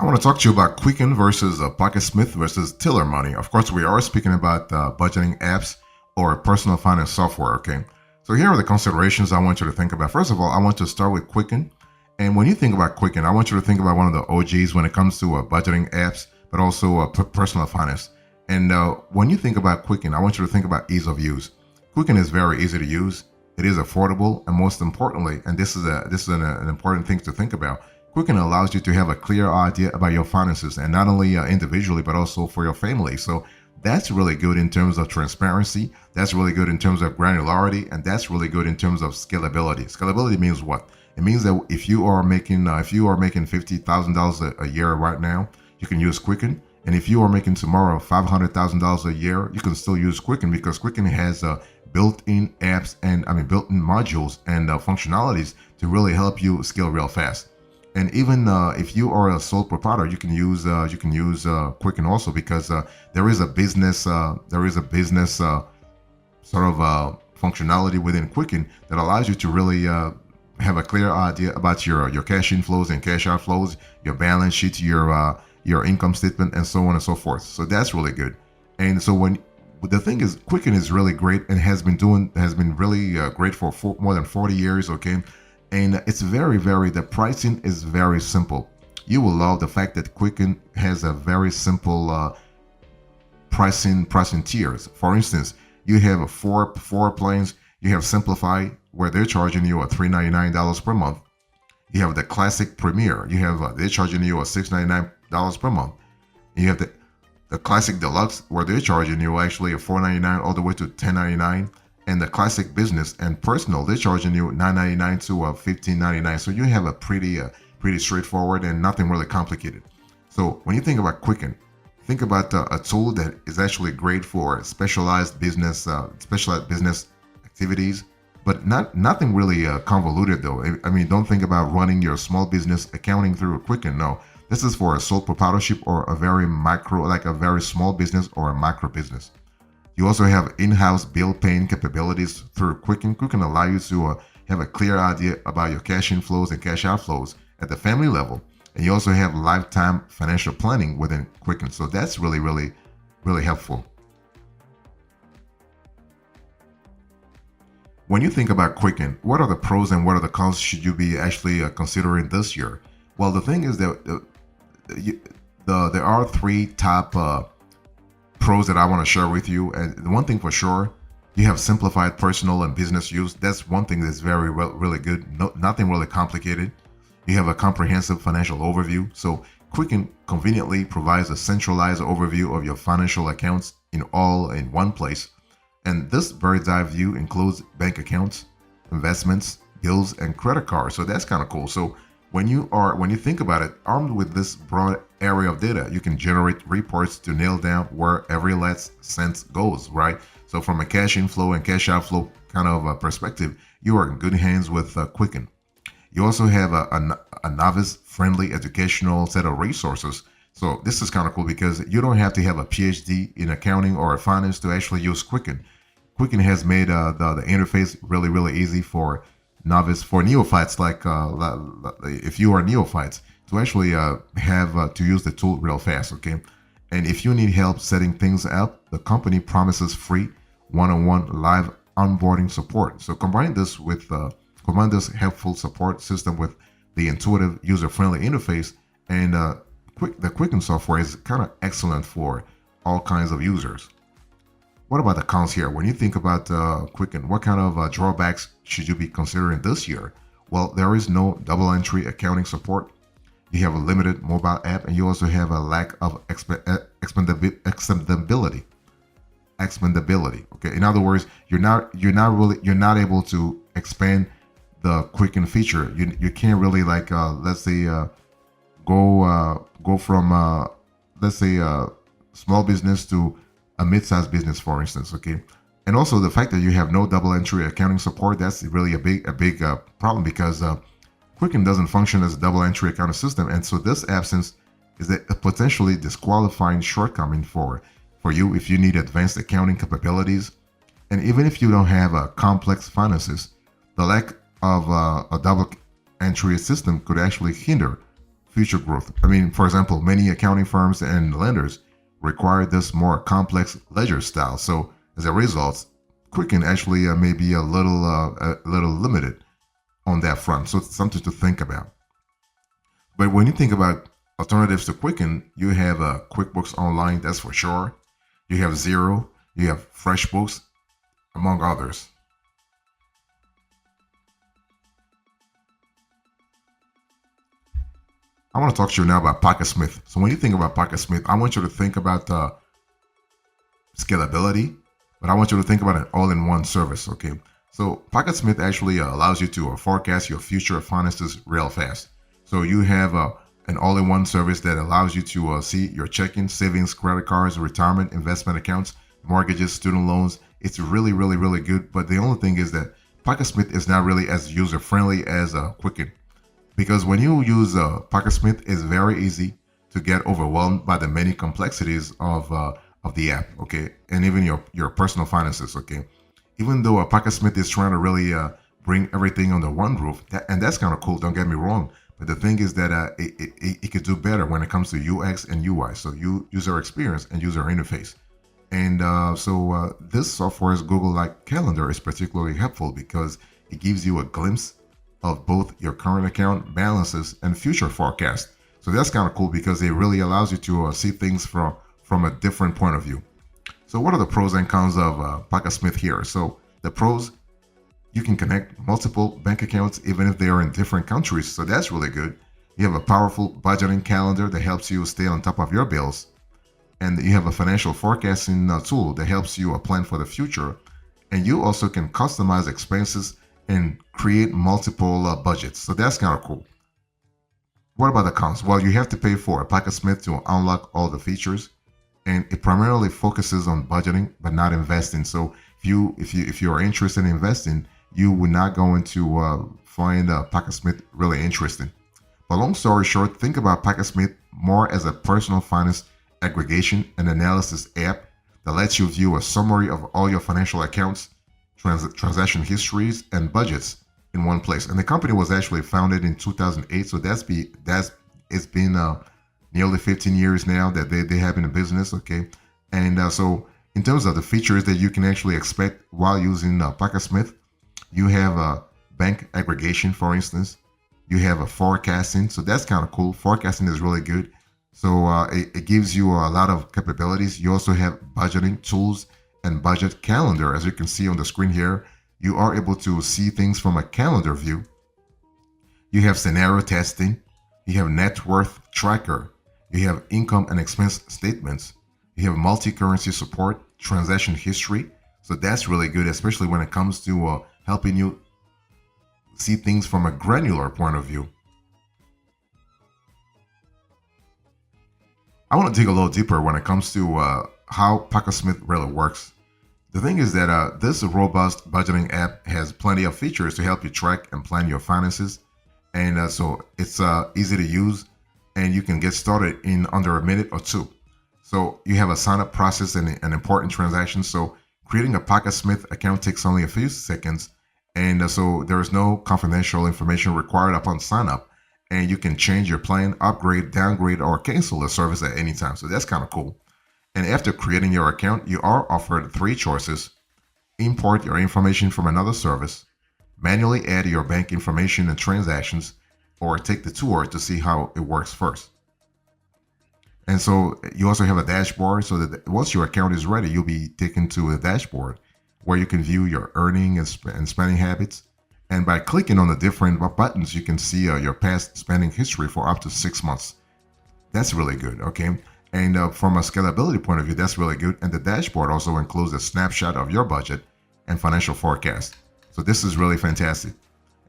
want to talk to you about Quicken versus PocketSmith versus Tiller Money. Of course, we are speaking about budgeting apps or personal finance software, okay? So here are the considerations I want you to think about. First of all, I want to start with Quicken. And when you think about Quicken, I want you to think about one of the OGs when it comes to budgeting apps, but also personal finance. And when you think about Quicken, I want you to think about ease of use. Quicken is very easy to use. It is affordable, and most importantly, and this is an important thing to think about, Quicken allows you to have a clear idea about your finances, and not only individually, but also for your family. So that's really good in terms of transparency. That's really good in terms of granularity, and that's really good in terms of scalability. Scalability means what? It means that if you are making $50,000 a year right now, you can use Quicken. And if you are making tomorrow $500,000 a year, you can still use Quicken, because Quicken has built-in apps and built-in modules and functionalities to really help you scale real fast. And even if you are a sole proprietor, you can use Quicken also, because there is a business functionality within Quicken that allows you to really have a clear idea about your cash inflows and cash outflows, your balance sheet, your income statement, and so on and so forth. So that's really good. And so the thing is, Quicken is really great and has been really great for more than 40 years. Okay. And it's the pricing is very simple. You will love the fact that Quicken has a very simple pricing tiers. For instance, you have four plans. You have Simplify, where they're charging you $399 per month. You have the Classic Premier. You have they're charging you $699 per month. You have the Classic Deluxe, where they're charging you actually $499 all the way to $1099. And the Classic Business and Personal, they're charging you $999 to $1599. So you have a pretty straightforward and nothing really complicated. So when you think about Quicken, think about a tool that is actually great for specialized business activities, but nothing really convoluted though. Don't think about running your small business accounting through Quicken. No, this is for a sole proprietorship or a very micro, like a very small business or a micro business. You also have in-house bill paying capabilities through Quicken. Quicken allow you to have a clear idea about your cash inflows and cash outflows at the family level. And you also have lifetime financial planning within Quicken. So that's really helpful. When you think about Quicken, what are the pros and what are the cons should you be actually considering this year? Well, the thing is that there are three top pros that I want to share with you. And one thing for sure, you have simplified personal and business use. That's one thing that's really good. Nothing really complicated. You have a comprehensive financial overview. So Quicken conveniently provides a centralized overview of your financial accounts in one place. And this bird's eye view includes bank accounts, investments, bills, and credit cards. So that's kind of cool. So when you think about it, armed with this broad area of data, you can generate reports to nail down where every last cent goes, right? So from a cash inflow and cash outflow kind of perspective, you are in good hands with Quicken. You also have a novice-friendly educational set of resources. So this is kind of cool because you don't have to have a PhD in accounting or finance to actually use Quicken. Quicken has made the interface really easy for neophytes, like if you are neophytes, to actually have to use the tool real fast, okay? And if you need help setting things up, the company promises free one-on-one live onboarding support. So combine this helpful support system with the intuitive, user-friendly interface, and the Quicken software is kind of excellent for all kinds of users. What about the cons here? When you think about Quicken, what kind of drawbacks should you be considering this year? Well, there is no double entry accounting support. You have a limited mobile app, and you also have a lack of expandability. Okay. In other words, you're not able to expand the Quicken feature. You can't really let's say go from let's say small business to a mid-sized business, for instance, okay? And also the fact that you have no double entry accounting support, that's really a big problem, because Quicken doesn't function as a double entry accounting system. And so this absence is a potentially disqualifying shortcoming for you if you need advanced accounting capabilities. And even if you don't have complex finances, the lack of a double entry system could actually hinder future growth. I mean, for example, many accounting firms and lenders require this more complex ledger style. So as a result, Quicken actually may be a little limited on that front. So it's something to think about. But when you think about alternatives to Quicken, you have QuickBooks Online, that's for sure. You have Zero, you have FreshBooks, among others. I want to talk to you now about PocketSmith. So when you think about PocketSmith, I want you to think about scalability, but I want you to think about an all-in-one service. Okay, so PocketSmith actually allows you to forecast your future finances real fast. So you have an all-in-one service that allows you to see your checking, savings, credit cards, retirement, investment accounts, mortgages, student loans. It's really, really, really good. But the only thing is that PocketSmith is not really as user-friendly as Quicken. Because when you use PocketSmith, it's very easy to get overwhelmed by the many complexities of the app, okay, and even your personal finances, okay. Even though PocketSmith is trying to really bring everything under one roof, and that's kind of cool. Don't get me wrong, but the thing is that it could do better when it comes to UX and UI, so user experience and user interface. And this software's Google-like calendar is particularly helpful because it gives you a glimpse of both your current account balances and future forecast. So that's kind of cool because it really allows you to see things from a different point of view. So what are the pros and cons of PocketSmith here? So the pros, you can connect multiple bank accounts even if they are in different countries. So that's really good. You have a powerful budgeting calendar that helps you stay on top of your bills. And you have a financial forecasting tool that helps you plan for the future. And you also can customize expenses and create multiple budgets. So that's kind of cool. What about the cons? Well, you have to pay for a PocketSmith to unlock all the features, and it primarily focuses on budgeting but not investing. So if you are interested in investing, you would not going to find PocketSmith really interesting. But long story short, think about PocketSmith more as a personal finance aggregation and analysis app that lets you view a summary of all your financial accounts, transaction histories, and budgets in one place. And the company was actually founded in 2008, so it's been nearly 15 years now that they have been in business. Okay, and so in terms of the features that you can actually expect while using PocketSmith, you have a bank aggregation, for instance. You have a forecasting, so that's kind of cool. Forecasting is really good. So it gives you a lot of capabilities. You also have budgeting tools and budget calendar. As you can see on the screen here, you are able to see things from a calendar view. You have scenario testing. You have net worth tracker. You have income and expense statements. You have multi-currency support, transaction history. So that's really good, especially when it comes to helping you see things from a granular point of view. I want to dig a little deeper when it comes to how PocketSmith really works. The thing is that this robust budgeting app has plenty of features to help you track and plan your finances. And so it's easy to use, and you can get started in under a minute or two. So you have a sign-up process and an important transaction. So creating a PocketSmith account takes only a few seconds. And so there is no confidential information required upon sign-up. And you can change your plan, upgrade, downgrade, or cancel the service at any time. So that's kind of cool. And after creating your account, you are offered three choices: import your information from another service, manually add your bank information and transactions, or take the tour to see how it works first. And so you also have a dashboard, so that once your account is ready, you'll be taken to a dashboard where you can view your earning and spending habits. And by clicking on the different buttons, you can see your past spending history for up to 6 months. That's really good, okay? And from a scalability point of view, that's really good. And the dashboard also includes a snapshot of your budget and financial forecast. So this is really fantastic.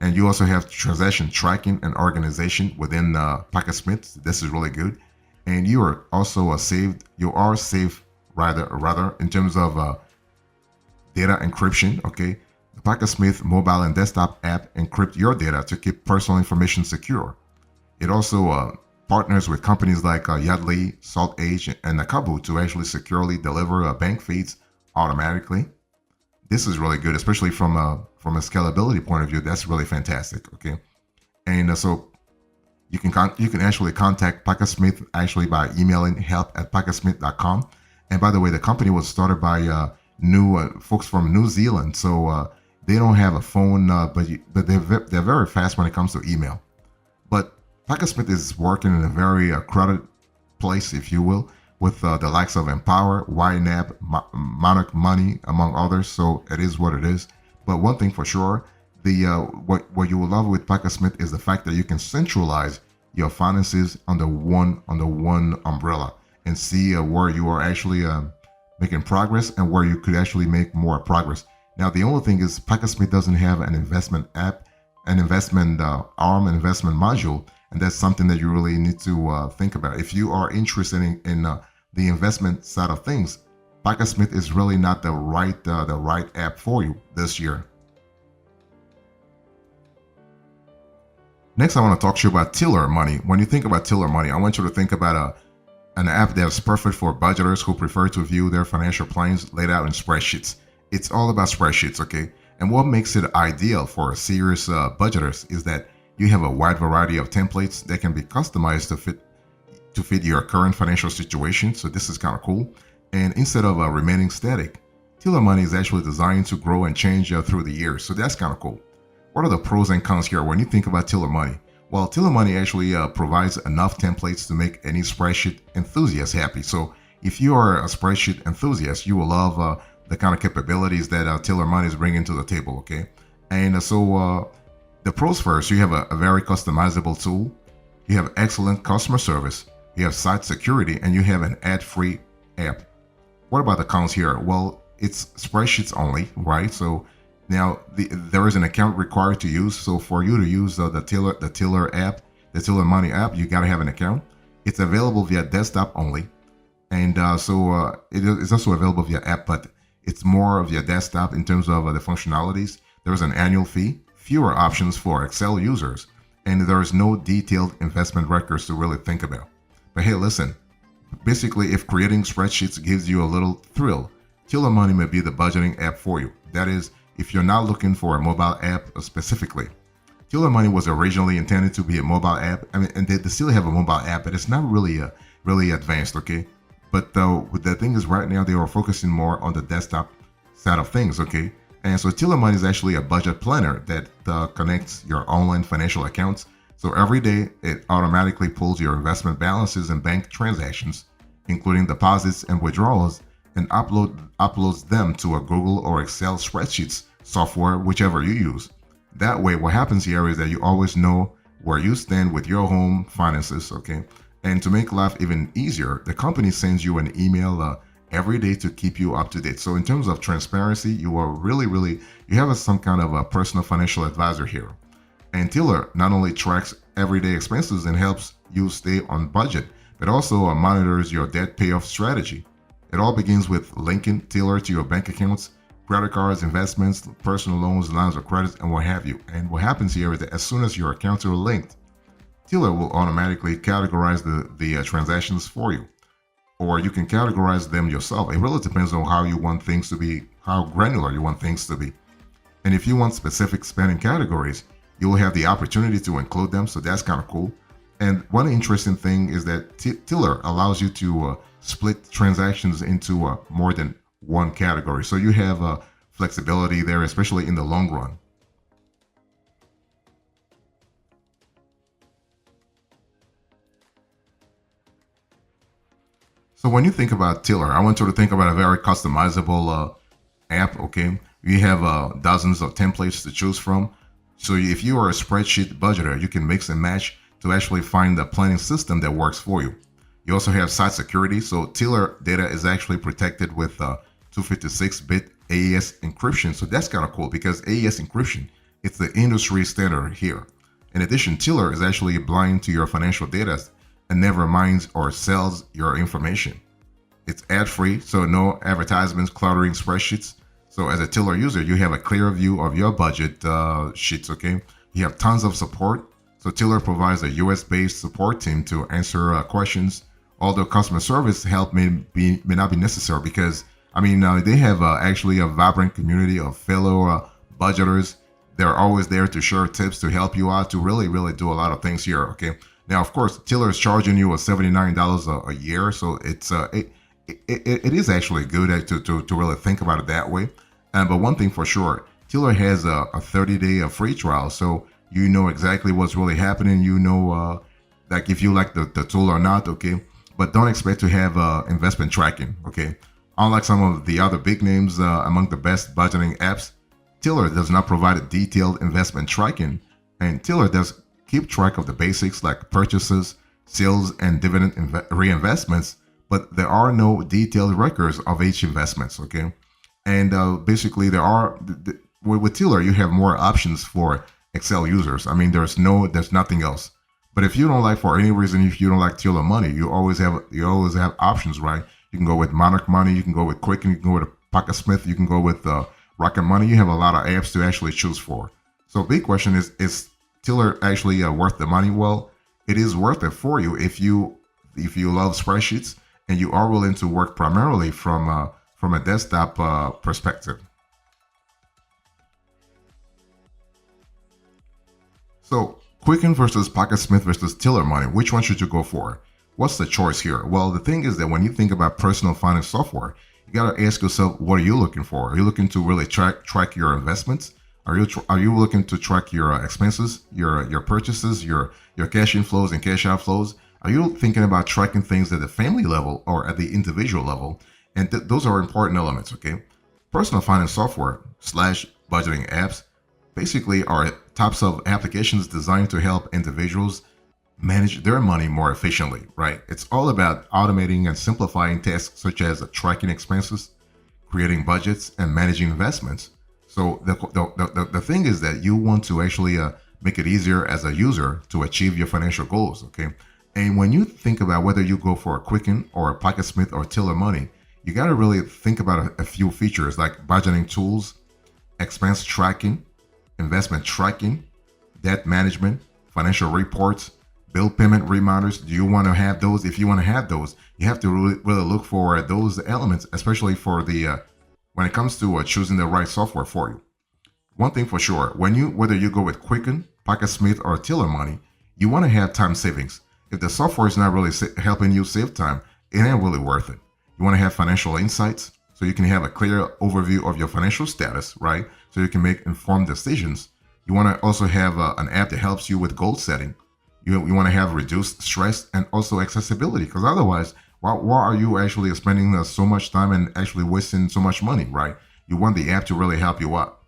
And you also have transaction tracking and organization within PocketSmith. This is really good. And you are also safe rather in terms of data encryption, okay? The PocketSmith mobile and desktop app encrypt your data to keep personal information secure. It also partners with companies like Yodlee, SaltEdge, and Nakabu to actually securely deliver bank feeds automatically. This is really good, especially from a scalability point of view. That's really fantastic. Okay, and so You can actually contact PocketSmith actually by emailing help@pocketsmith.com. And by the way, the company was started by new folks from New Zealand, so they don't have a phone, but they're very fast when it comes to email. But PocketSmith is working in a very crowded place, if you will, with the likes of Empower, YNAB, Monarch Money, among others. So it is what it is. But one thing for sure, the what you will love with PocketSmith is the fact that you can centralize your finances under one umbrella and see where you are actually making progress and where you could actually make more progress. Now, the only thing is PocketSmith doesn't have an investment app, an investment arm, an investment module, and that's something that you really need to think about. If you are interested in the investment side of things, PocketSmith is really not the right app for you this year. Next, I want to talk to you about Tiller Money. When you think about Tiller Money, I want you to think about an app that's perfect for budgeters who prefer to view their financial plans laid out in spreadsheets. It's all about spreadsheets, okay? And what makes it ideal for serious budgeters is that you have a wide variety of templates that can be customized to fit your current financial situation. So this is kind of cool. And instead of remaining static, Tiller Money is actually designed to grow and change through the years. So that's kind of cool. What are the pros and cons here when you think about Tiller Money? Well, Tiller Money actually provides enough templates to make any spreadsheet enthusiast happy. So if you are a spreadsheet enthusiast, you will love the kind of capabilities that Tiller Money is bringing to the table, okay? And so the pros first, you have a very customizable tool, you have excellent customer service, you have site security, and you have an ad-free app. What about the cons here? Well, it's spreadsheets only, right? So now there is an account required to use. So for you to use the Tiller app, the Tiller Money app, you got to have an account. It's available via desktop only, and so it is also available via app, but it's more via desktop in terms of the functionalities. There's an annual fee, fewer options for Excel users, and there is no detailed investment records to really think about. But hey, listen, basically, if creating spreadsheets gives you a little thrill, Tiller Money may be the budgeting app for you. That is, if you're not looking for a mobile app specifically. Tiller Money was originally intended to be a mobile app. I mean, and they still have a mobile app, but it's not really advanced, okay? But the thing is, right now they are focusing more on the desktop side of things, okay? And so Tiller Money is actually a budget planner that connects your online financial accounts. So every day it automatically pulls your investment balances and bank transactions, including deposits and withdrawals, and uploads them to a Google or Excel spreadsheets software, whichever you use. That way, what happens here is that you always know where you stand with your home finances, okay? And to make life even easier, the company sends you an email every day to keep you up to date. So in terms of transparency, you are you have some kind of a personal financial advisor here. And Tiller not only tracks everyday expenses and helps you stay on budget, but also monitors your debt payoff strategy. It all begins with linking Tiller to your bank accounts, credit cards, investments, personal loans, lines of credit, and what have you. And what happens here is that as soon as your accounts are linked, Tiller will automatically categorize the transactions for you, or you can categorize them yourself. It really depends on how you want things to be, how granular you want things to be. And if you want specific spending categories, you will have the opportunity to include them, so that's kind of cool. And one interesting thing is that Tiller allows you to split transactions into more than one category. So you have flexibility there, especially in the long run. So when you think about Tiller, I want you to think about a very customizable app, okay? We have dozens of templates to choose from. So if you are a spreadsheet budgeter, you can mix and match to actually find the planning system that works for you. You also have site security. So Tiller data is actually protected with 256-bit AES encryption. So that's kind of cool because AES encryption, it's the industry standard here. In addition, Tiller is actually blind to your financial data and never mines or sells your information. It's ad-free, so no advertisements cluttering spreadsheets. So as a Tiller user, you have a clear view of your budget sheets, okay? You have tons of support. So Tiller provides a US-based support team to answer questions, although customer service help may not be necessary because, I mean, they have actually a vibrant community of fellow budgeters. They're always there to share tips to help you out to really do a lot of things here, okay? Now, of course, Tiller is charging you a $79 a year, so it is actually good to really think about it that way. But one thing for sure, Tiller has a 30-day free trial, so you know exactly what's really happening. You know, like if you like the tool or not, okay? But don't expect to have investment tracking, okay? Unlike some of the other big names among the best budgeting apps, Tiller does not provide detailed investment tracking, and Tiller does keep track of the basics like purchases, sales, and dividend reinvestments, but there are no detailed records of each investments, okay? And basically, with Tiller, you have more options for Excel users. I mean, there's nothing else. But if you don't like, for any reason, if you don't like Tiller Money, you always have options, right? You can go with Monarch Money, you can go with Quicken, you can go with PocketSmith, you can go with Rocket Money. You have a lot of apps to actually choose for. So big question is Tiller actually worth the money? Well, it is worth it for you if you love spreadsheets and you are willing to work primarily from a desktop perspective. So Quicken versus PocketSmith versus Tiller Money, which one should you go for? What's the choice here? Well, the thing is that when you think about personal finance software, you gotta ask yourself, what are you looking for? Are you looking to really track your investments? Are you looking to track your expenses, your purchases, your cash inflows and cash outflows? Are you thinking about tracking things at the family level or at the individual level? And those are important elements, okay? Personal finance software / budgeting apps basically are types of applications designed to help individuals manage their money more efficiently, right? It's all about automating and simplifying tasks such as tracking expenses, creating budgets, and managing investments. So the thing is that you want to actually make it easier as a user to achieve your financial goals, okay? And when you think about whether you go for a Quicken or a PocketSmith or Tiller Money, you got to really think about a few features like budgeting tools, expense tracking, investment tracking, debt management, financial reports, bill payment reminders. Do you want to have those? If you want to have those, you have to really look for those elements, especially for when it comes to choosing the right software for you. One thing for sure, whether you go with Quicken, PocketSmith, or Tiller Money, you want to have time savings. If the software is not really helping you save time, it ain't really worth it. You want to have financial insights so you can have a clear overview of your financial status, right? So you can make informed decisions. You want to also have an app that helps you with goal setting. You want to have reduced stress and also accessibility, because otherwise, why are you actually spending so much time and actually wasting so much money, right? You want the app to really help you out.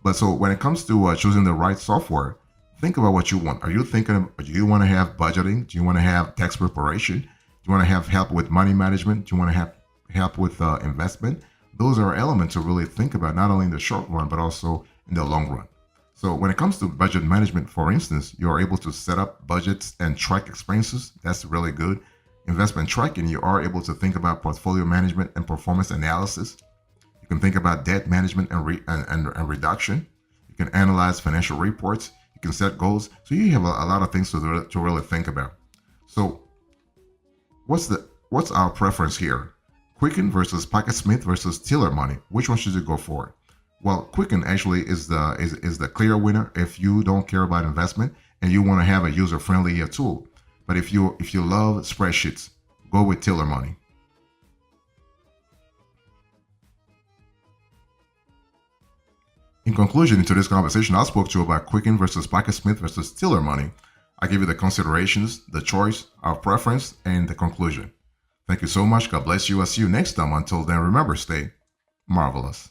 But so when it comes to choosing the right software, think about what you want. Are you thinking, do you want to have budgeting? Do you want to have tax preparation? Do you want to have help with money management? Do you want to have help with investment? Those are elements to really think about, not only in the short run, but also in the long run. So when it comes to budget management, for instance, you are able to set up budgets and track expenses. That's really good. Investment tracking, you are able to think about portfolio management and performance analysis. You can think about debt management and reduction. You can analyze financial reports. You can set goals. So you have a lot of things to really think about. So what's our preference here? Quicken versus PocketSmith versus Tiller Money. Which one should you go for? Well, Quicken actually is the clear winner if you don't care about investment and you want to have a user-friendly tool. But if you love spreadsheets, go with Tiller Money. In conclusion, into this conversation, I spoke to you about Quicken versus PocketSmith versus Tiller Money. I give you the considerations, the choice, our preference, and the conclusion. Thank you so much. God bless you. I'll see you next time. Until then, remember, stay marvelous.